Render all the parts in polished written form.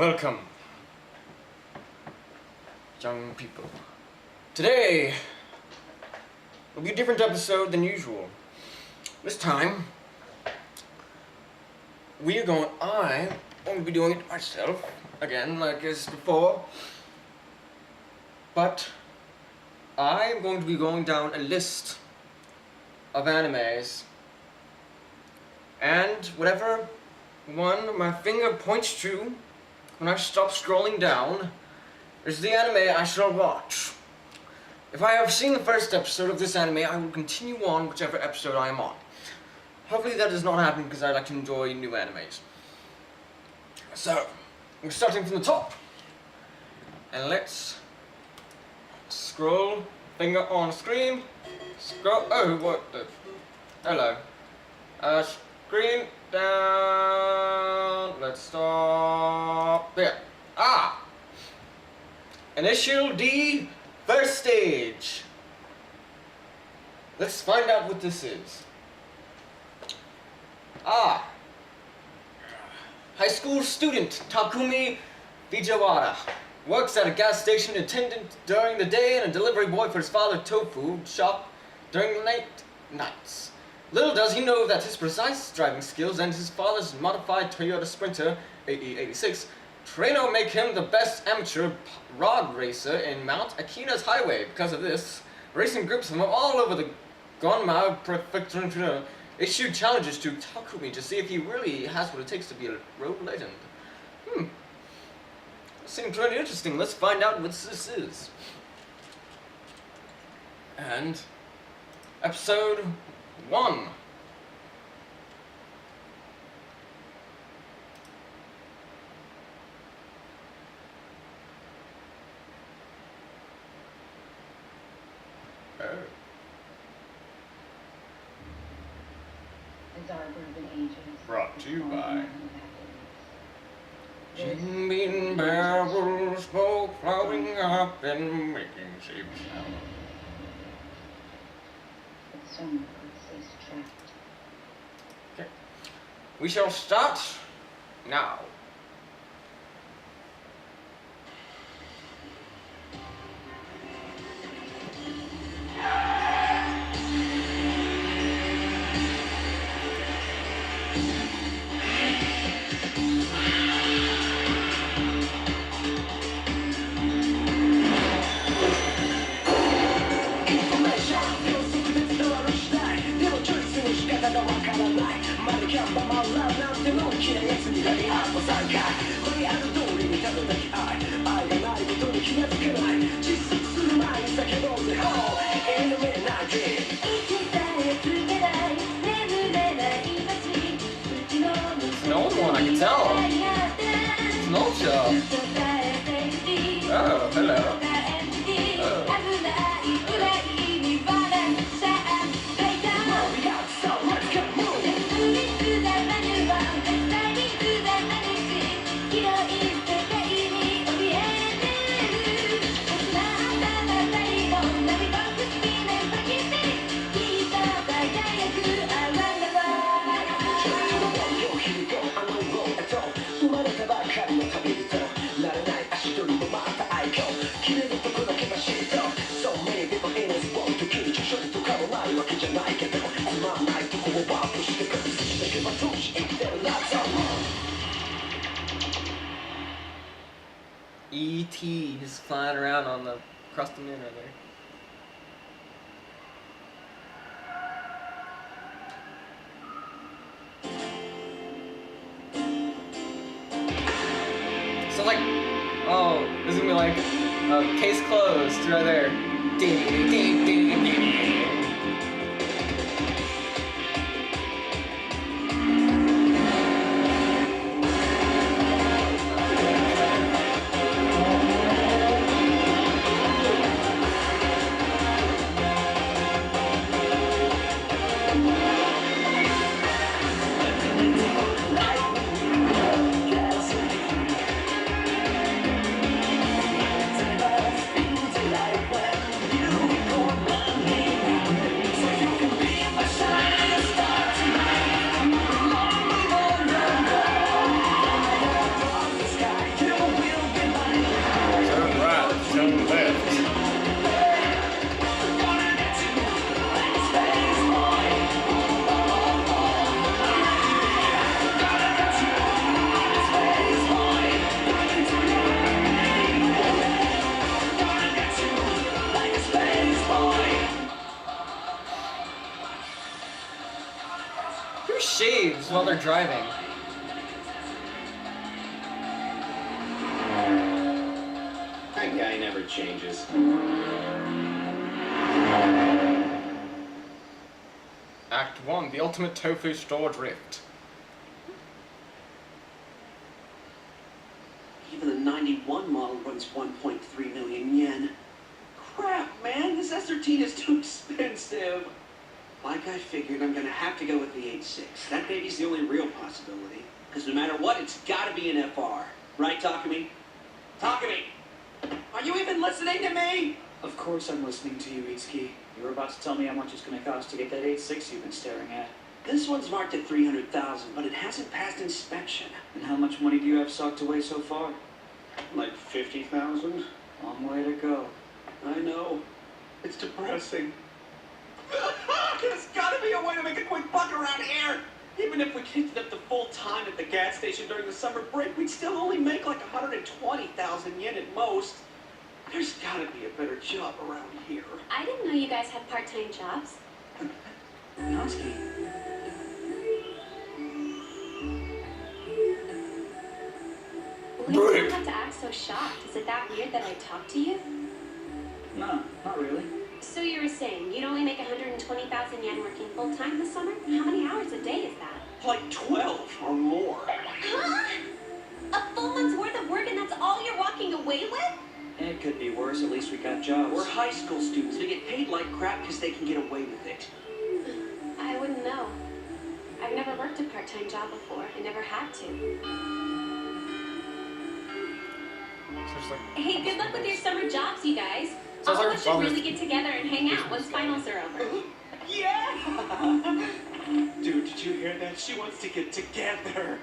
Welcome, young people. Today will be a different episode than usual. This time, I won't be doing it myself, again, like as before, but I'm going to be going down a list of animes, and whatever one my finger points to when I stop scrolling down is the anime I shall watch. If I have seen the first episode of this anime, I will continue on whichever episode I am on. Hopefully that does not happen because I like to enjoy new animes. So, we're starting from the top. And let's scroll, finger on screen, scroll, oh what the, hello. Screen down, let's stop, there. Initial D, first stage. Let's find out what this is. High school student Takumi Fujiwara works at a gas station attendant during the day and a delivery boy for his father's tofu shop during the nights. Little does he know that his precise driving skills and his father's modified Toyota Sprinter AE86 trainer make him the best amateur rod racer in Mount Akina's highway. Because of this, racing groups from all over the Gonma Prefecture issued challenges to Takumi to see if he really has what it takes to be a road legend. Seems pretty interesting. Let's find out what this is. And episode 1. Brought to you by Jim Barrel smoke floating up and making safe sound. Okay. We shall start now. It's an old one, I can tell. It's an old show. Oh, hello. E.T. is flying around on the across the moon right there. So like, oh, this is gonna be like case closed right there. Ding, ding, ding, ding. driving. That guy never changes. Act 1, the ultimate tofu store drift. Even the 91 model runs 1.3 million yen. Crap, man, this S13 is too expensive. Like I figured, I'm gonna have to go with the 8.6. That baby's the only real possibility. Because no matter what, it's gotta be an FR. Right, Takumi? Takumi! Are you even listening to me? Of course I'm listening to you, Itsuki. You were about to tell me how much it's going to cost to get that 8.6 you've been staring at. This one's marked at 300,000, but it hasn't passed inspection. And how much money do you have socked away so far? Like 50,000? Long way to go. I know. It's depressing. There's gotta be a way to make a quick buck around here! Even if we kicked it up to full time at the gas station during the summer break, we'd still only make like 120,000 yen at most. There's gotta be a better job around here. I didn't know you guys had part-time jobs. Natsuki. Why do you have to act so shocked? Is it that weird that I talk to you? No, not really. So you were saying you'd only make 120,000 yen working full-time this summer? How many hours a day is that? Like 12 or more. Huh? A full month's worth of work and that's all you're walking away with? It could be worse, at least we got jobs. We're high school students. We get paid like crap because they can get away with it. I wouldn't know. I've never worked a part-time job before. I never had to. So it's like, Hey, good luck with your summer jobs, you guys. Sounds All like of us should father's- really get together and hang out once finals are over. Yeah! Dude, did you hear that? She wants to get together.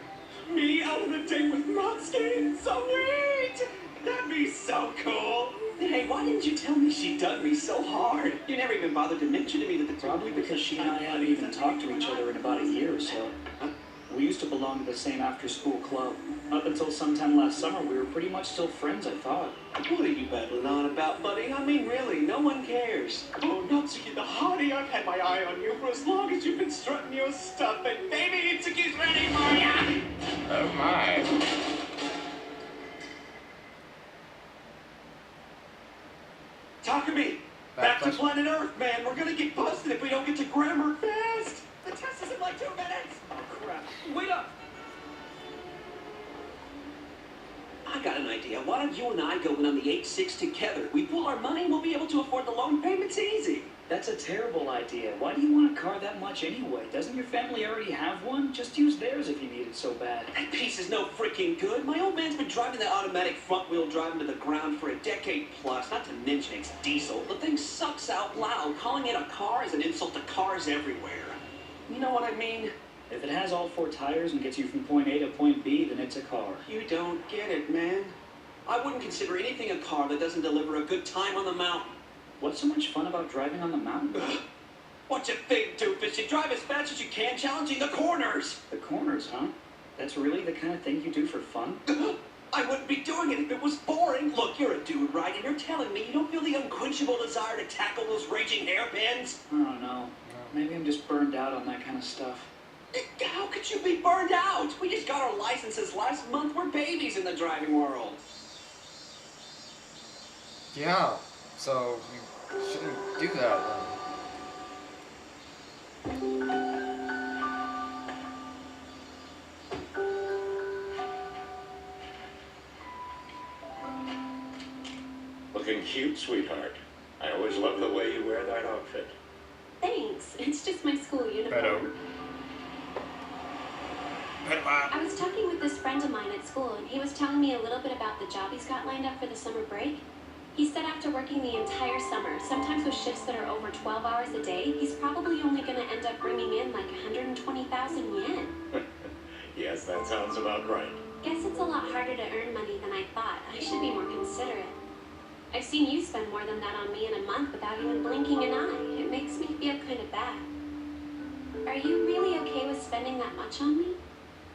Me out on a date with Natsuki? Sweet! That'd be so cool. Hey, why didn't you tell me she dug me so hard? You never even bothered to mention to me that the Probably because she and I haven't even talked to each other in about a year or so. We used to belong to the same after-school club. Up until sometime last summer, we were pretty much still friends, I thought. What are you babbling on about, buddy? I mean, really, no one cares. Oh, Natsuki the hottie, I've had my eye on you for as long as you've been strutting your stuff, and baby Itsuki's ready for ya! oh my. Takumi, back to Backflash. planet Earth, man. We're gonna get busted if we don't get to grammar fast. The test is in like 2 minutes. Oh, crap. Wait up. I got an idea. Why don't you and I go in on the 8.6 together? We pool our money and we'll be able to afford the loan payments easy. That's a terrible idea. Why do you want a car that much anyway? Doesn't your family already have one? Just use theirs if you need it so bad. That piece is no freaking good. My old man's been driving that automatic front-wheel drive into the ground for a decade plus. Not to mention it's diesel. The thing sucks out loud. Calling it a car is an insult to cars everywhere. You know what I mean? If it has all 4 tires and gets you from point A to point B, then it's a car. You don't get it, man. I wouldn't consider anything a car that doesn't deliver a good time on the mountain. What's so much fun about driving on the mountain? What you think, doofus? You drive as fast as you can, challenging the corners. The corners, huh? That's really the kind of thing you do for fun? I wouldn't be doing it if it was boring. Look, you're a dude, right? And you're telling me you don't feel the unquenchable desire to tackle those raging hairpins? I don't know. Maybe I'm just burned out on that kind of stuff. How could you be burned out? We just got our licenses last month. We're babies in the driving world. Yeah, so you shouldn't do that Looking cute, sweetheart. I always love the way you wear that outfit. Thanks. It's just my school uniform. I was talking with this friend of mine at school, and he was telling me a little bit about the job he's got lined up for the summer break. He said after working the entire summer, sometimes with shifts that are over 12 hours a day, he's probably only going to end up bringing in like 120,000 yen. Yes, that sounds about right. Guess it's a lot harder to earn money than I thought. I should be more considerate. I've seen you spend more than that on me in a month without even blinking an eye. It makes me feel kind of bad. Are you really okay with spending that much on me?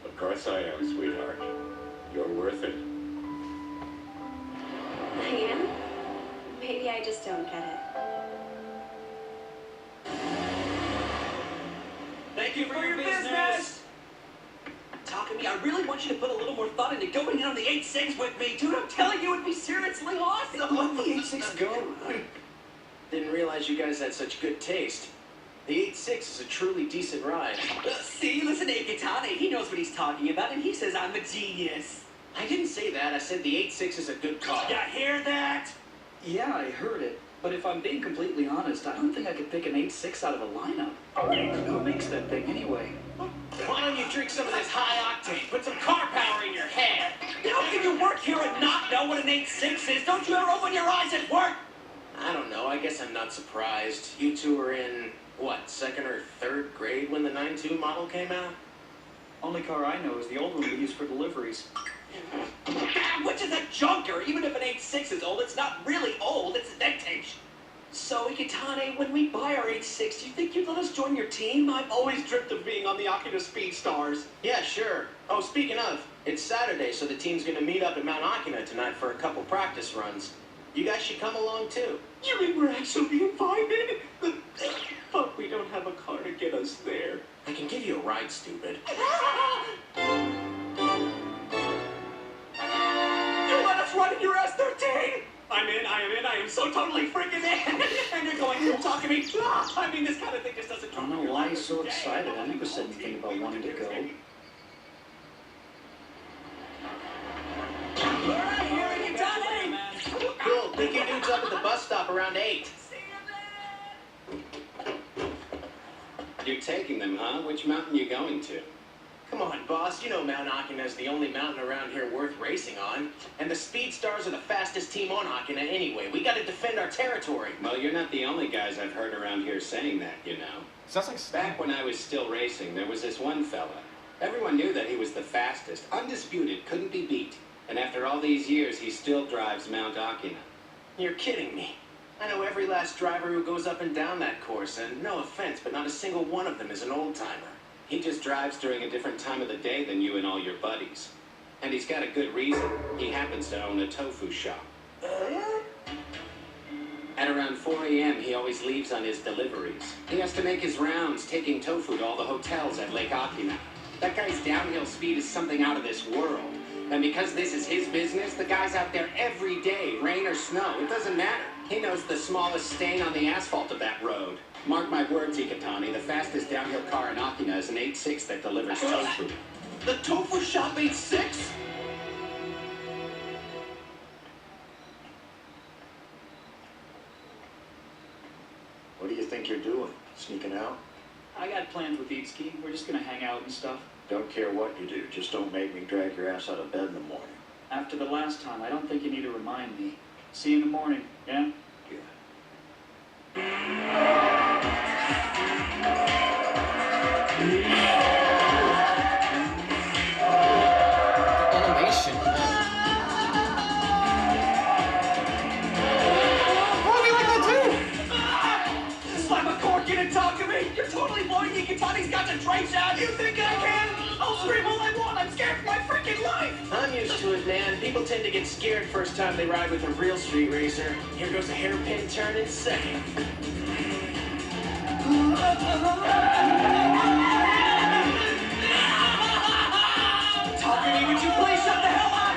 Of course I am, sweetheart. You're worth it. I am? Maybe I just don't get it. Thank you for your business. want you to put a little more thought into going in on the 8-6 with me, dude. I'm telling you, it'd be seriously awesome. Let the 8-6 go. Didn't realize you guys had such good taste. The 8-6 is a truly decent ride. See, listen to Ikitane. He knows what he's talking about, and he says I'm a genius. I didn't say that. I said the 8-6 is a good car. You hear that? Yeah, I heard it. But if I'm being completely honest, I don't think I could pick an 8-6 out of a lineup. Who makes that thing anyway? Why don't you drink some of this high octane? Put some car power in your head. How can you work here and not know what an 8-6 is? Don't you ever open your eyes at work? I don't know. I guess I'm not surprised. You two were in, what, second or third grade when the 9.2 model came out? Only car I know is the old one we use for deliveries. Which is a junker. Even if an 8.6 is old, it's not really old. It's vintage. So, Ikitane, when we buy our 8.6, do you think you'd let us join your team? I've always dreamt of being on the Akita Speed Stars. Yeah, sure. Oh, speaking of, it's Saturday, so the team's gonna meet up at Mount Akina tonight for a couple practice runs. You guys should come along too. You mean we're actually invited? But we don't have a car to get us there. I can give you a ride, stupid. You let us run in your S13? I'm in, I am so totally freaking in. And you're going to talk to me. I mean, this kind of thing just doesn't I don't know why he's so excited. I never said anything about wanting to go. All right, here you Ikitane. Cool. Pick your dudes up at the bus stop around 8. See you then. You're taking them, huh? Which mountain you going to? Come on, boss. You know Mount Akina is the only mountain around here worth racing on. And the Speed Stars are the fastest team on Akina anyway. We gotta defend our territory. Well, you're not the only guys I've heard around here saying that, you know. Sounds like Back when I was still racing, there was this one fella. Everyone knew that he was the fastest, undisputed, couldn't be beat. And after all these years, he still drives Mount Akina. You're kidding me. I know every last driver who goes up and down that course, and no offense, but not a single one of them is an old-timer. He just drives during a different time of the day than you and all your buddies. And he's got a good reason. He happens to own a tofu shop. At around 4 a.m., he always leaves on his deliveries. He has to make his rounds, taking tofu to all the hotels at Lake Akina. That guy's downhill speed is something out of this world. And because this is his business, the guy's out there every day, rain or snow. It doesn't matter. He knows the smallest stain on the asphalt of that road. Mark my words, Ikitane, the fastest downhill car in Akina is an 8.6 that delivers tofu. The tofu shop 8.6? What do you think you're doing? Sneaking out? I got plans with Itsuki. We're just gonna hang out and stuff. Don't care what you do, just don't make me drag your ass out of bed in the morning. After the last time, I don't think you need to remind me. See you in the morning, yeah? Yeah. animation. Why do you like that too? Slam a cork in and talk to me. You're totally blowing Ikitane's concentration out. You think I can? I'll scream all I want. I'm scared for my freaking life. I'm used to it, man. People tend to get scared first time they ride with a real street racer. Here goes a hairpin turn in second. Talk to me, would you please shut the hell up?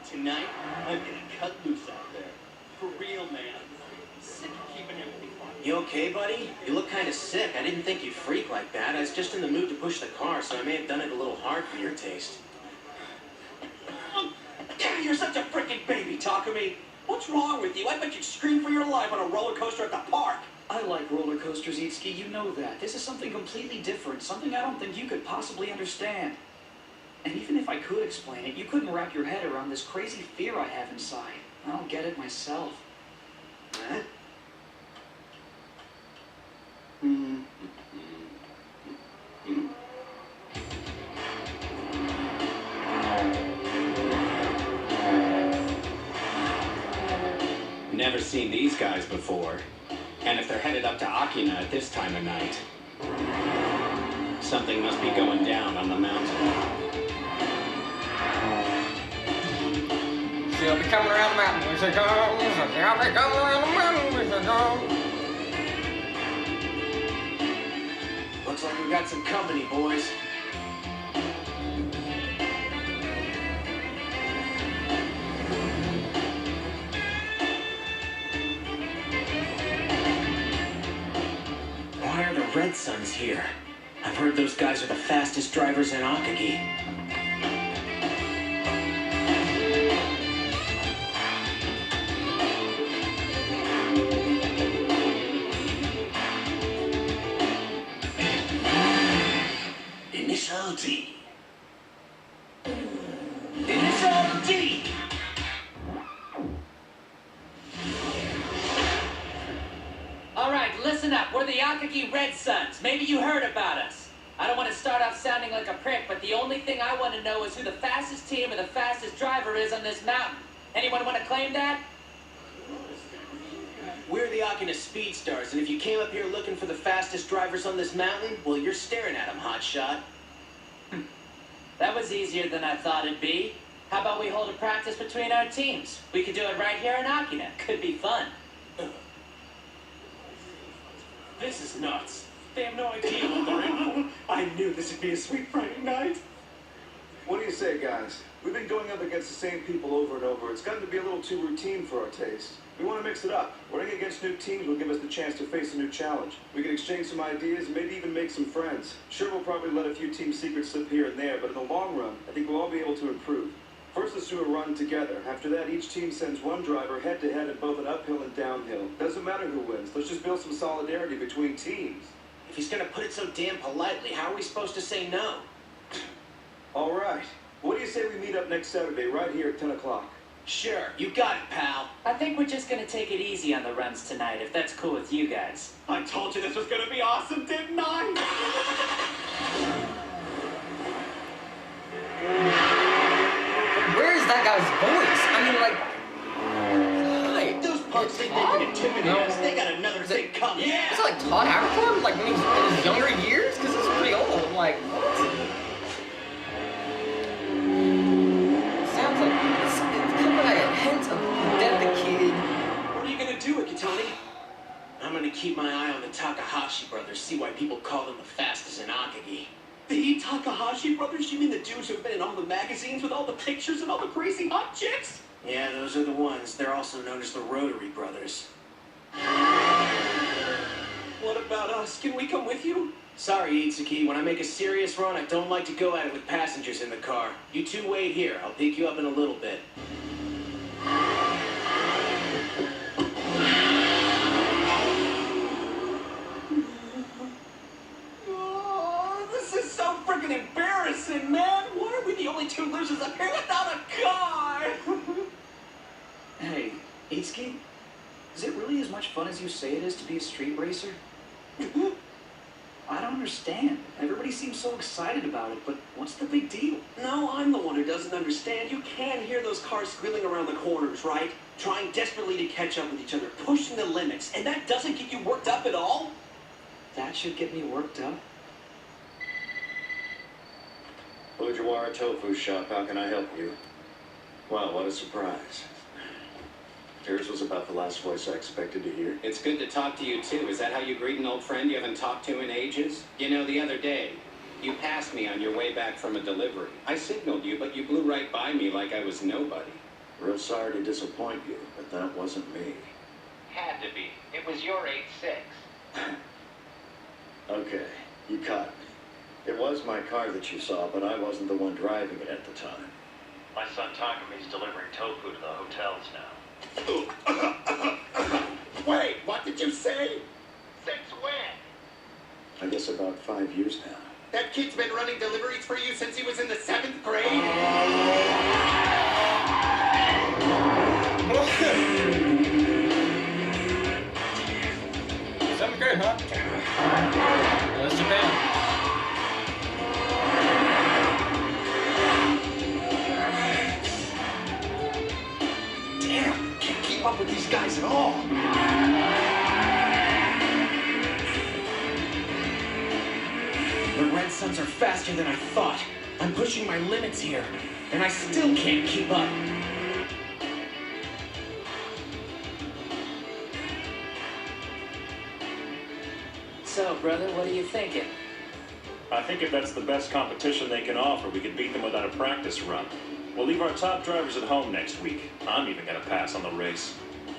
Tonight, I'm gonna cut loose out there. For real, man. Sick of keeping everything quiet. You okay, buddy? You look kind of sick. I didn't think you'd freak like that. I was just in the mood to push the car, so I may have done it a little hard for your taste. You're such a freaking baby, Takumi. What's wrong with you? I bet you'd scream for your life on a roller coaster at the park. I like roller coasters, Itsuki. You know that. This is something completely different. Something I don't think you could possibly understand. And even if I could explain it, you couldn't wrap your head around this crazy fear I have inside. I don't get it myself. Huh? Never seen these guys before. And if they're headed up to Akina at this time of night, something must be going down on the mountain. She'll be coming around the mountain when she comes. She'll be coming around the mountain when she comes. Looks Looks like we got some company, boys. Why are the Red Suns here? I've heard those guys are the fastest drivers in Akagi. Initial D. Initial D! Alright, listen up. We're the Akagi Red Suns. Maybe you heard about us. I don't want to start off sounding like a prick, but the only thing I want to know is who the fastest team or the fastest driver is on this mountain. Anyone want to claim that? We're the Akina Speedstars, and if you came up here looking for the fastest drivers on this mountain, well, you're staring at them, hotshot. That was easier than I thought it'd be. How about we hold a practice between our teams? We could do it right here in Akina. Could be fun. This is nuts. They have no idea what they're in for. I knew this would be a sweet Friday night. What do you say, guys? We've been going up against the same people over and over. It's gotten to be a little too routine for our taste. We want to mix it up. Running against new teams will give us the chance to face a new challenge. We can exchange some ideas and maybe even make some friends. Sure, we'll probably let a few team secrets slip here and there, but in the long run, I think we'll all be able to improve. First, let's do a run together. After that, each team sends one driver head-to-head in both an uphill and downhill. Doesn't matter who wins. Let's just build some solidarity between teams. If he's gonna put it so damn politely, how are we supposed to say no? All right. What do you say we meet up next Saturday right here at 10 o'clock? Sure, you got it, pal. I think we're just gonna take it easy on the runs tonight, if that's cool with you guys. I told you this was gonna be awesome, didn't I? Where is that guy's voice? I mean, like, hi. Those punks think they can intimidate us. They got another thing coming. Is it like Todd Havercorn? Like when he's in his younger years? Because he's pretty old. I'm like, what? Sounds like it's kind of like a hint of Death the Kid. What are you gonna do, Ikitani? I'm gonna keep my eye on the Takahashi brothers, see why people call them the fastest in Akagi. The Takahashi brothers? You mean the dudes who've been in all the magazines with all the pictures and all the crazy hot chicks? Yeah, those are the ones. They're also known as the Rotary Brothers. What about us? Can we come with you? Sorry, Itsuki. When I make a serious run, I don't like to go at it with passengers in the car. You two wait here. I'll pick you up in a little bit. Oh, this is so freaking embarrassing, man. Why are we the only two losers up here without a car? Hey, Itsuki, is it really as much fun as you say it is to be a street racer? I don't understand. Everybody seems so excited about it, but what's the big deal? No, I'm the one who doesn't understand. You can hear those cars squealing around the corners, right? Trying desperately to catch up with each other, pushing the limits, and that doesn't get you worked up at all? That should get me worked up. Fujiwara Tofu Shop, how can I help you? Wow, what a surprise. Yours was about the last voice I expected to hear. It's good to talk to you, too. Is that how you greet an old friend you haven't talked to in ages? You know, the other day, you passed me on your way back from a delivery. I signaled you, but you blew right by me like I was nobody. Real sorry to disappoint you, but that wasn't me. Had to be. It was your 8.6. Okay, you caught me. It was my car that you saw, but I wasn't the one driving it at the time. My son Takami's delivering tofu to the hotels now. Wait, what did you say? Since when? I guess about 5 years now. That kid's been running deliveries for you since he was in the 7th grade? Seventh grade, huh? That's Japan. Damn, can't keep up with these guys at all. The Red Suns are faster than I thought. I'm pushing my limits here, and I still can't keep up. So, brother, what are you thinking? I think if that's the best competition they can offer, we could beat them without a practice run. We'll leave our top drivers at home next week. I'm even gonna pass on the race.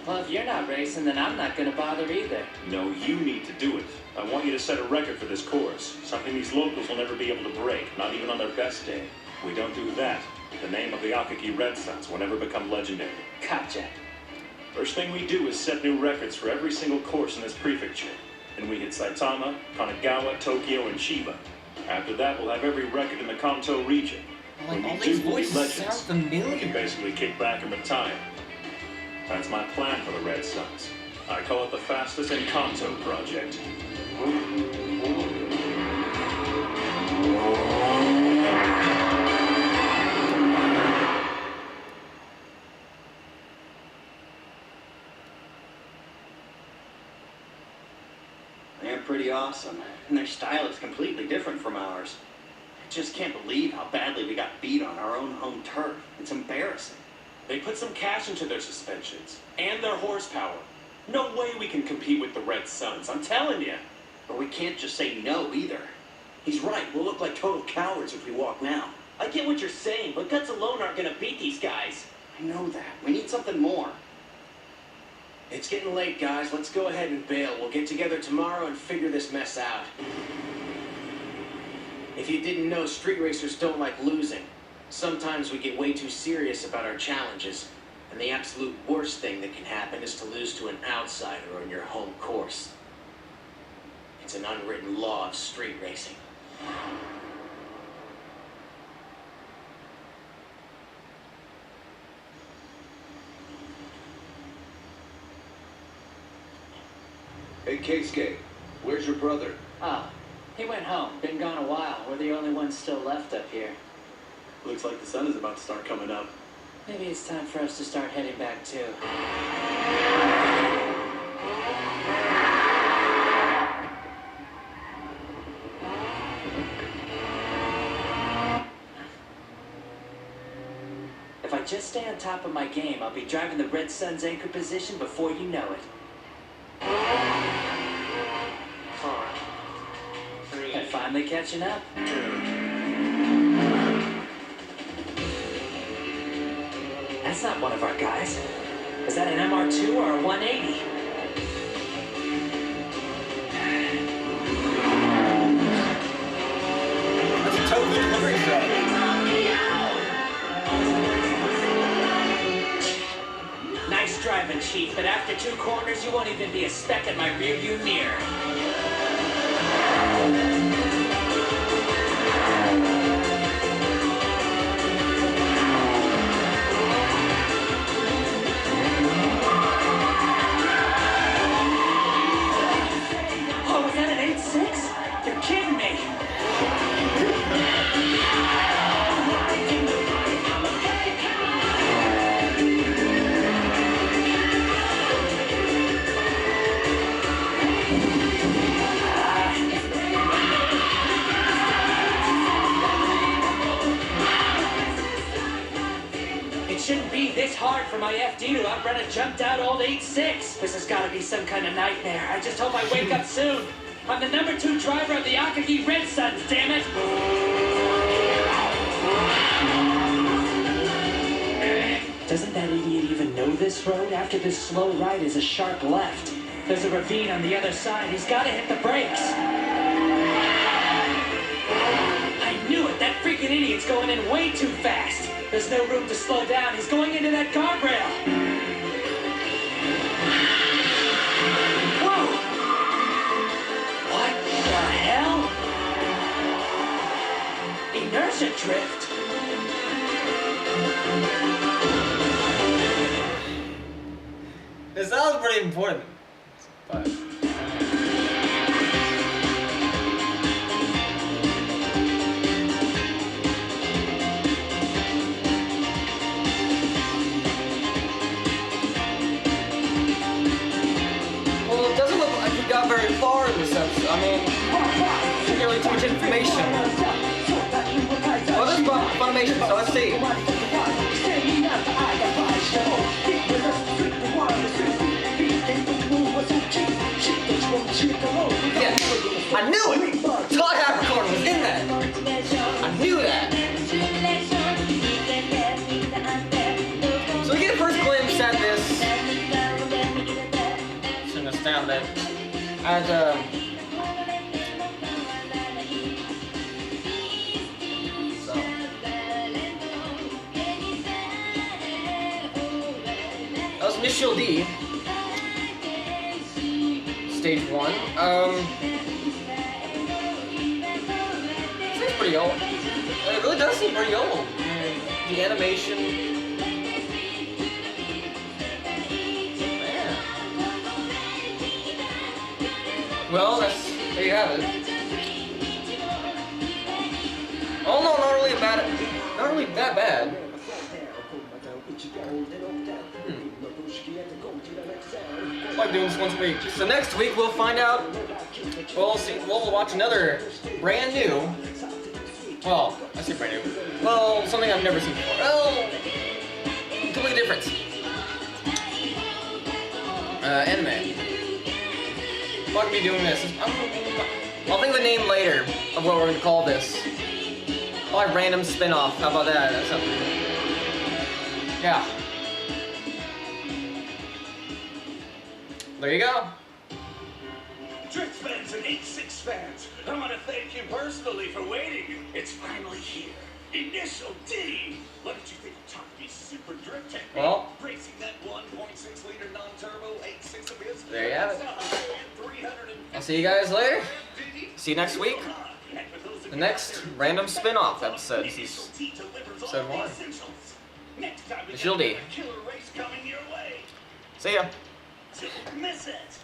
Well, if you're not racing, then I'm not gonna bother either. No, you need to do it. I want you to set a record for this course. Something these locals will never be able to break, not even on their best day. If we don't do that, the name of the Akagi Red Sox will never become legendary. Gotcha. First thing we do is set new records for every single course in this prefecture. Then we hit Saitama, Kanagawa, Tokyo, and Chiba. After that, we'll have every record in the Kanto region. Like, When all we these do, we'll be voices sound legends. familiar. We can basically kick back and retire. That's my plan for the Red Sox. I call it the Fastest in Kanto Project. They're pretty awesome, and their style is completely different from ours. I just can't believe how badly we got beat on our own home turf. It's embarrassing. They put some cash into their suspensions and their horsepower. No way we can compete with the Red Suns, I'm telling you. But we can't just say no either. He's right, we'll look like total cowards if we walk now. I get what you're saying, but guts alone aren't gonna beat these guys. I know that. We need something more. It's getting late, guys. Let's go ahead and bail. We'll get together tomorrow and figure this mess out. If you didn't know, street racers don't like losing. Sometimes we get way too serious about our challenges, and the absolute worst thing that can happen is to lose to an outsider on your home course. It's an unwritten law of street racing. Hey, Keisuke, where's your brother? Oh, he went home. Been gone a while. We're the only ones still left up here. Looks like the sun is about to start coming up. Maybe it's time for us to start heading back too. If I just stay on top of my game, I'll be driving the Red Suns anchor position before you know it. 4, 3, I'm finally catching up. 2. That's not one of our guys. Is that an MR2 or a 180? That's a total delivery truck. Nice driving, Chief, but after 2 corners, you won't even be a speck in my rearview mirror. Oh, was that an 8.6? You're kidding me. It shouldn't be this hard for my FD to outrun a jumped-out old 8.6. This has got to be some kind of nightmare. I just hope I wake up soon. I'm the number 2 driver of the Akagi Red Suns, damn it! Doesn't that idiot even know this road? After this slow right is a sharp left. There's a ravine on the other side. He's got to hit the brakes. I knew it! That freaking idiot's going in way too fast. There's no room to slow down. He's going into that guardrail. Whoa! What the hell? Inertia drift. This sounds pretty important. But well, it doesn't look like we got very far in this episode. I mean, nearly too much information. Well, this is Funimation, so let's see. Yeah, I knew it! Todd Capricorn was in that! knew that. So we get a first glimpse at this. Shouldn't have stabbed it. As that was Initial D. Stage 1. Seems pretty old. It really does seem pretty old. The animation. Man. Well, there you have it. Oh no, not really that bad. I like doing this once a week. So next week we'll find out. We'll watch another brand new. Well, I say brand new. Well, something I've never seen before. Well, completely different. Anime. I'm not gonna be doing this. I'll think of a name later of what we're gonna call this. Like random spin-off. How about that? That's something. Yeah. There you go. Drift fans and 8-6 fans, I want to thank you personally for waiting. It's finally here. Initial D. What did you think of Takumi's super drift technique? Well, racing that 1.6 liter non-turbo 8.6 abyss. there you have it. I'll see you guys later. See you next week. The next random spin-off episode. This is episode 1. Initial D. See ya. Don't miss it.